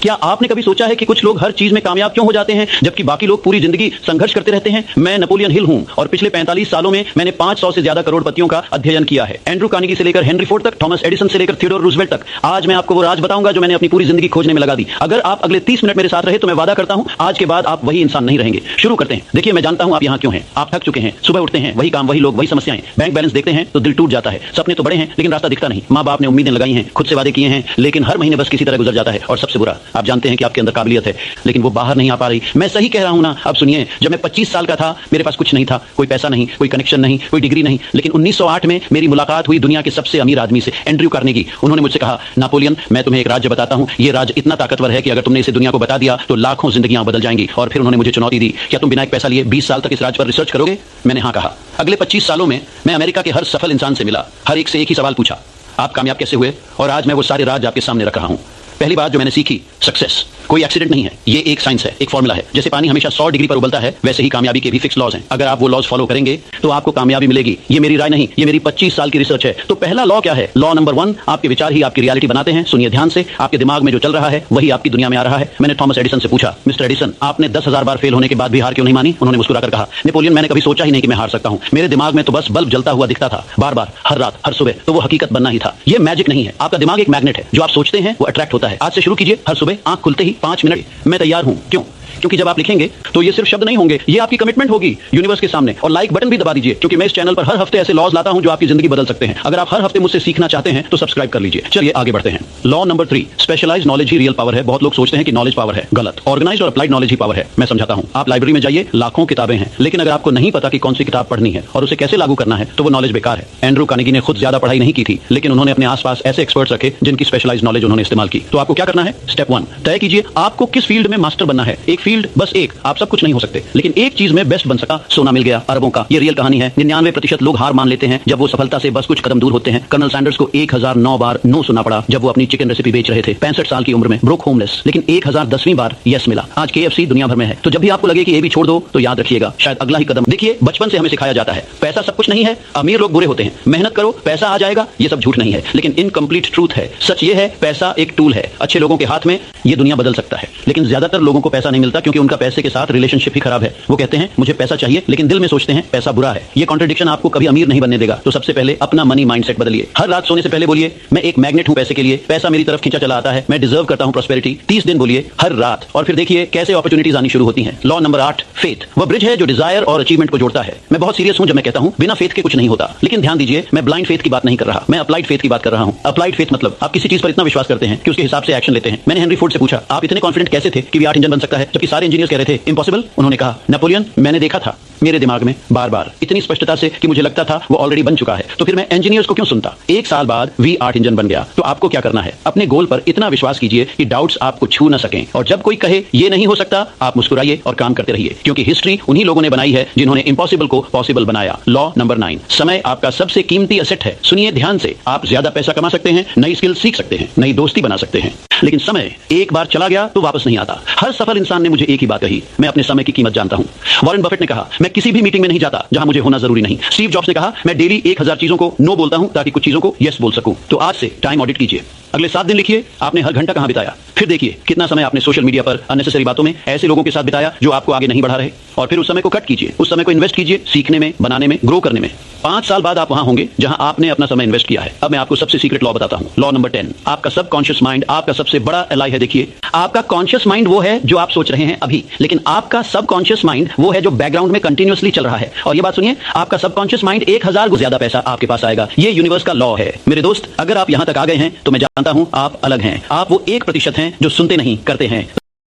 क्या आपने कभी सोचा है कि कुछ लोग हर चीज में कामयाब क्यों हो जाते हैं जबकि बाकी लोग पूरी जिंदगी संघर्ष करते रहते हैं? मैं नेपोलियन हिल हूं और पिछले 45 सालों में मैंने 500 से ज्यादा करोड़पतियों का अध्ययन किया है। एंड्रू कार्नेगी से लेकर हेनरी फोर्ड तक, थॉमस एडिसन से लेकर थियोडोर रूजवेल्ट तक। आज मैं आपको वो राज बताऊंगा जो मैंने अपनी पूरी जिंदगी खोजने में लगा दी। अगर आप अगले 30 मिनट मेरे साथ रहे तो मैं वादा करता हूं आज के बाद आप वही इंसान नहीं रहेंगे। शुरू करते हैं। देखिए, मैं जानता हूं आप यहां क्यों हैं। आप थक चुके हैं, सुबह उठते हैं, वही काम, वही लोग, वही समस्याएं। बैंक बैलेंस देखते हैं तो दिल टूट जाता है। सपने तो बड़े हैं लेकिन रास्ता दिखता नहीं। माँ बाप ने उम्मीदें लगाई हैं, खुद से वादे किए हैं, लेकिन हर महीने बस किसी तरह गुजर जाता है। और सबसे बुरा, आप जानते हैं कि आपके अंदर काबिलियत है लेकिन वो बाहर नहीं आ पा रही। मैं सही कह रहा हूं ना? अब सुनिए, जब मैं 25 साल का था मेरे पास कुछ नहीं था, कोई पैसा नहीं, कोई कनेक्शन नहीं, कोई डिग्री नहीं, लेकिन 1908 में मेरी मुलाकात हुई दुनिया के सबसे अमीर आदमी से, एंड्रू कार्नेगी। उन्होंने मुझसे कहा, नेपोलियन, मैं तुम्हें एक राज्य बताता हूं। ये राज्य इतना ताकतवर है कि अगर तुमने इसे दुनिया को बता दिया तो लाखों जिंदगियां बदल जाएंगी। और फिर उन्होंने मुझे चुनौती दी, क्या तुम बिना एक पैसा लिए 20 साल तक इस राज्य पर रिसर्च करोगे? मैंने हाँ कहा। अगले 25 सालों में मैं अमेरिका के हर सफल इंसान से मिला, हर एक से एक ही सवाल पूछा, आप कामयाब कैसे हुए? और आज मैं वो सारे राज आपके सामने रख रहा हूं। पहली बात जो मैंने सीखी, सक्सेस कोई एक्सीडेंट नहीं है, ये एक साइंस है, एक फॉर्मूला है। जैसे पानी हमेशा 100 डिग्री पर उबलता है, वैसे ही कामयाबी के भी फिक्स लॉज हैं। अगर आप वो लॉज फॉलो करेंगे तो आपको कामयाबी मिलेगी। ये मेरी राय नहीं, ये मेरी 25 साल की रिसर्च है। तो पहला लॉ क्या है? लॉ नंबर 1, आपके विचार ही आपकी रियलिटी बनाते हैं। सुनिए ध्यान से, आपके दिमाग में जो चल रहा है वही आपकी दुनिया में आ रहा है। मैंने थॉमस एडिसन से पूछा, मिस्टर एडिसन, आपने 10,000 बार फेल होने के बाद भी हार क्यों नहीं मानी? उन्होंने मुस्कुराकर कहा, नेपोलियन, मैंने कभी सोचा ही नहीं कि मैं हार सकता हूं। मेरे दिमाग में तो बस बल्ब जलता हुआ दिखता था, बार बार, हर रात, हर सुबह। तो वो हकीकत बनना ही था। ये मैजिक नहीं है, आपका दिमाग एक मैग्नेट है, जो आप सोचते हैं वो अट्रैक्ट होता है। आज से शुरू कीजिए, हर सुबह आंख खुलते ही 5 मिनट, मैं तैयार हूं। क्यों? क्योंकि जब आप लिखेंगे तो ये सिर्फ शब्द नहीं होंगे, ये आपकी कमिटमेंट होगी यूनिवर्स के सामने। और लाइक बटन भी दबा दीजिए, क्योंकि मैं इस चैनल पर हर हफ्ते ऐसे लॉज लाता हूं जो आपकी जिंदगी बदल सकते हैं। अगर आप हर हफ्ते मुझसे सीखना चाहते हैं तो सब्सक्राइब कर लीजिए। चलिए आगे बढ़ते हैं। लॉ नंबर 3, स्पेशलाइज्ड नॉलेज ही रियल पावर है। बहुत लोग सोचते हैं कि नॉलेज पावर है, गलत। ऑर्गेनाइज्ड और अप्लाइड नॉलेज ही पावर है। मैं समझाता हूं। आप लाइब्रेरी में जाइए, लाखों किताबें हैं, लेकिन अगर आपको नहीं पता कि कौन सी किताब पढ़नी है और उसे कैसे लागू करना है तो वो नॉलेज बेकार है। एंड्रू कार्नेगी ने खुद ज्यादा पढ़ाई नहीं की थी, लेकिन उन्होंने अपने आसपास ऐसे एक्सपर्ट्स रखे जिनकी स्पेशलाइज्ड नॉलेज उन्होंने इस्तेमाल की। तो आपको क्या करना है? स्टेप 1, तय कीजिए आपको किस फील्ड में मास्टर बनना है। एक फील्ड, बस एक। आप सब कुछ नहीं हो सकते, लेकिन एक चीज में बेस्ट बन सका। सोना मिल गया अरबों का, ये रियल कहानी है। 99% लोग हार मान लेते हैं जब वो सफलता से बस कुछ कदम दूर होते हैं। कर्नल सैंडर्स को 1009 बार नो सुनना पड़ा जब वो अपनी चिकन रेसिपी बेच रहे थे, 65 साल की उम्र में, ब्रोक होमलेस, लेकिन 1010वीं बार यस मिला। आज KFC दुनिया भर में है। तो जब भी आपको लगे कि ये भी छोड़ दो तो याद रखिएगा, शायद अगला ही कदम। देखिए, बचपन से हमें सिखाया जाता है पैसा सब कुछ नहीं है, अमीर लोग बुरे होते हैं, मेहनत करो पैसा आ जाएगा। ये सब झूठ नहीं है, लेकिन इनकम्प्लीट ट्रूथ है। सच ये है, पैसा एक टूल है। अच्छे लोगों के हाथ में ये दुनिया बदल सकता है, लेकिन ज्यादातर लोगों को पैसा नहीं मिलता क्योंकि उनका पैसे के साथ रिलेशनशिप ही खराब है। वो कहते हैं मुझे पैसा चाहिए, लेकिन दिल में सोचते हैं पैसा बुरा है। ये कॉन्ट्रडिक्शन आपको कभी अमीर नहीं बनने देगा। तो सबसे पहले अपना मनी माइंडसेट बदलिए। हर रात सोने से पहले बोलिए, मैं एक मैग्नेट हूं पैसे के लिए, पैसा मेरी तरफ खींचा चला आता है, मैं डिजर्व करता हूं प्रॉस्पेरिटी। 30 दिन बोलिए हर रात, और फिर देखिए कैसे अपॉर्चुनिटीज आनी शुरू होती हैं। लॉ नंबर 8, फेथ, वह ब्रिज है जो डिजायर और अचीवमेंट को जोड़ता है। मैं बहुत सीरियस हूं जब मैं कहता हूं बिना फेथ के कुछ नहीं होता। लेकिन ध्यान दीजिए, मैं ब्लाइंड फेथ की बात नहीं कर रहा, मैं अप्लाइड फेथ की बात कर रहा हूं। अप्लाइड फेथ मतलब आप किसी चीज पर इतना विश्वास करते हैं कि उसके हिसाब से एक्शन लेते हैं। मैंने हेनरी फोर्ड से पूछा, आप इतने कॉन्फिडेंट कैसे थे कि V8 इंजन बन सकता है, जबकि सारे इंजीनियर्स कह रहे थे इम्पॉसिबल? उन्होंने कहा, नेपोलियन, मैंने देखा था मेरे दिमाग में बार बार इतनी स्पष्टता से कि मुझे लगता था वो ऑलरेडी बन चुका है। तो फिर मैं इंजीनियर्स को क्यों सुनता? 1 साल बाद V8 इंजन बन गया। तो आपको क्या करना है? अपने गोल पर इतना विश्वास कीजिए कि डाउट्स आपको छू न सकें, और जब कोई कहे ये नहीं हो सकता, आप मुस्कुराइए और काम करते रहिए, क्योंकि हिस्ट्री उन्हीं लोगों ने बनाई है जिन्होंने इम्पॉसिबल को पॉसिबल बनाया। लॉ नंबर 9, समय आपका सबसे कीमती एसेट है। सुनिए ध्यान से, आप ज्यादा पैसा कमा सकते हैं, नई स्किल सीख सकते हैं, नई दोस्ती बना सकते हैं, लेकिन समय एक बार चला गया तो वापस नहीं आता। हर सफल इंसान ने मुझे एक ही बात कही, मैं अपने समय की कीमत जानता हूं। वॉरेन बफेट ने कहा, मैं किसी भी मीटिंग में नहीं जाता जहां मुझे होना जरूरी नहीं। स्टीव जॉब्स ने कहा, मैं डेली 1000 चीजों को नो बोलता हूं ताकि कुछ चीजों को यस बोल सकूं। तो आज से टाइम ऑडिट कीजिए। अगले 7 दिन लिखिए आपने हर घंटा कहां बिताया। फिर देखिए कितना समय आपने सोशल मीडिया पर अननेसेसरी बातों में ऐसे लोगों के साथ बिताया जो आपको आगे नहीं बढ़ा रहे। और फिर उस समय को कट कीजिए, उस समय को इन्वेस्ट कीजिए सीखने में, बनाने में, ग्रो करने में। 5 साल बाद आप वहां होंगे जहां आपने अपना समय इन्वेस्ट किया है। अब मैं आपको सबसे सीक्रेट लॉ बताता हूं। लॉ नंबर 10, आपका सबकॉन्शियस माइंड आपका सबसे बड़ा एलाई है। देखिए, आपका कॉन्शियस माइंड वो है जो आप सोच रहे हैं अभी, लेकिन आपका सबकॉन्शियस माइंड वो है जो बैकग्राउंड में कंटिन्यूअसली चल रहा है। और ये बात सुनिए, आपका सबकॉन्शियस माइंड 1000 गुना ज्यादा पैसा आपके पास आएगा। ये यूनिवर्स का लॉ है। मेरे दोस्त, अगर आप यहां तक आ गए हैं तो मैं जानता हूं आप अलग हैं। आप वो 1% हैं जो सुनते नहीं, करते हैं।